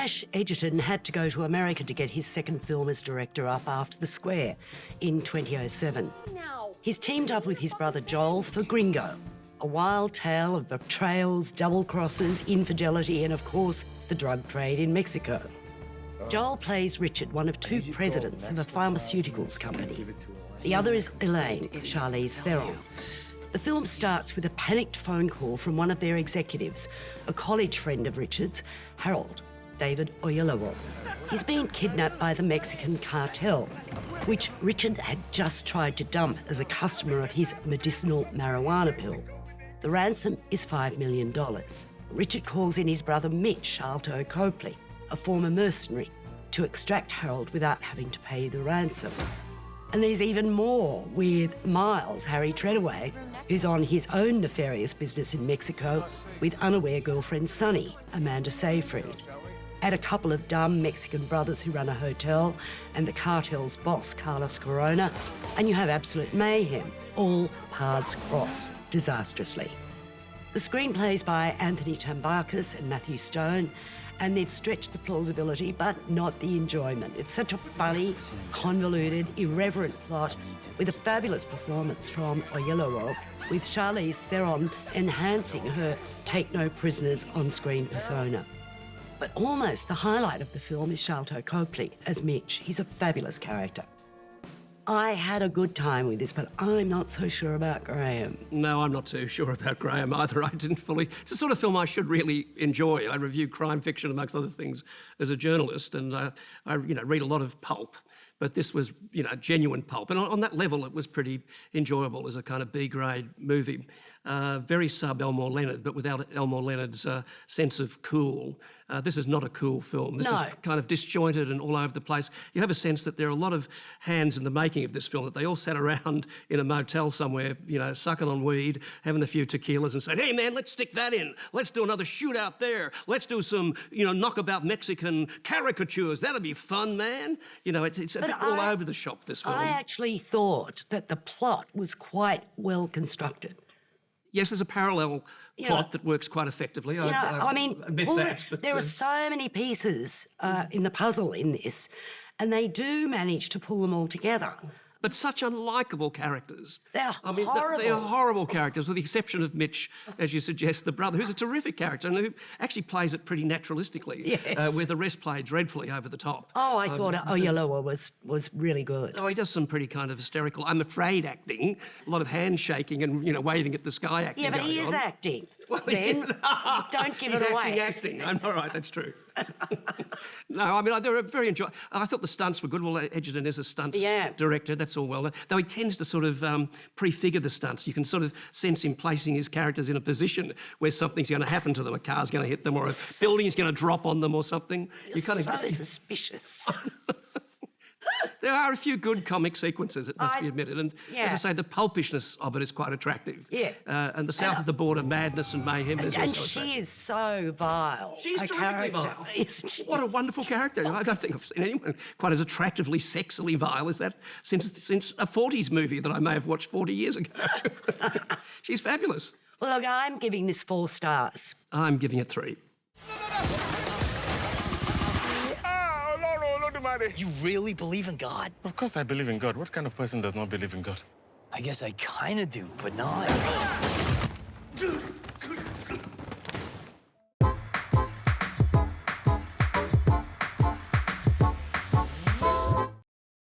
Ash Edgerton had to go to America to get his second film as director up after The Square in 2007. He's teamed up with his brother Joel for Gringo, a wild tale of betrayals, double crosses, infidelity, and of course, the drug trade in Mexico. Joel plays Richard, one of two presidents of a pharmaceuticals company. The other is Elaine, Charlize Theron. The film starts with a panicked phone call from one of their executives, a college friend of Richard's, Harold, David Oyelowo. He's been kidnapped by the Mexican cartel, which Richard had just tried to dump as a customer of his medicinal marijuana pill. The ransom is $5 million. Richard calls in his brother Mitch, Sharlto Copley, a former mercenary, to extract Harold without having to pay the ransom. And there's even more with Miles, Harry Treadaway, who's on his own nefarious business in Mexico with unaware girlfriend Sunny, Amanda Seyfried. Add a couple of dumb Mexican brothers who run a hotel and the cartel's boss, Carlos Corona, and you have absolute mayhem. All paths cross disastrously. The screenplay's by Anthony Tambakis and Matthew Stone, and they've stretched the plausibility, but not the enjoyment. It's such a funny, convoluted, irreverent plot with a fabulous performance from Oyelowo, with Charlize Theron enhancing her take-no-prisoners on-screen persona. But almost the highlight of the film is Sharlto Copley as Mitch. He's a fabulous character. I had a good time with this, but I'm not so sure about Graham. No, I'm not too sure about Graham either. I didn't fully... It's the sort of film I should really enjoy. I review crime fiction, amongst other things, as a journalist, and I read a lot of pulp. But this was, genuine pulp. And on that level, it was pretty enjoyable as a kind of B-grade movie. Very sub-Elmore Leonard, but without Elmore Leonard's sense of cool. This is not a cool film. This is kind of disjointed and all over the place. You have a sense that there are a lot of hands in the making of this film, that they all sat around in a motel somewhere, sucking on weed, having a few tequilas and saying, hey, man, let's stick that in. Let's do another shootout there. Let's do some, knockabout Mexican caricatures. That'll be fun, man. It's all over the shop, this film. I actually thought that the plot was quite well constructed. Yes, there's a parallel plot that works quite effectively. I admit that. But, there are so many pieces in the puzzle in this, and they do manage to pull them all together. But such unlikable characters. They're horrible. They're horrible characters, with the exception of Mitch, as you suggest, the brother, who's a terrific character and who actually plays it pretty naturalistically, yes. Where the rest play dreadfully over the top. Oh, I thought Oyelowo was really good. Oh, he does some pretty kind of hysterical, I'm afraid acting, a lot of handshaking and, waving at the sky acting. Yeah, but he is acting. Well, then, don't give it away. He's acting. I'm all right, that's true. No, they were very enjoyable. I thought the stunts were good. Well, Edgerton is a stunts director, that's all well done. Though he tends to sort of prefigure the stunts. You can sort of sense him placing his characters in a position where something's going to happen to them. A car's going to hit them or a building is going to drop on them or something. You're so suspicious. There are a few good comic sequences, it must be admitted. And as I say, the pulpishness of it is quite attractive. Yeah. And the south of the border madness and mayhem is also attractive. And she is so vile. She's terrifically vile. What a wonderful character. I don't think I've seen anyone quite as attractively, sexily vile as that since a 40s movie that I may have watched 40 years ago. She's fabulous. Well, look, I'm giving this 4 stars. I'm giving it 3. You really believe in God? Of course I believe in God. What kind of person does not believe in God? I guess I kind of do, but not.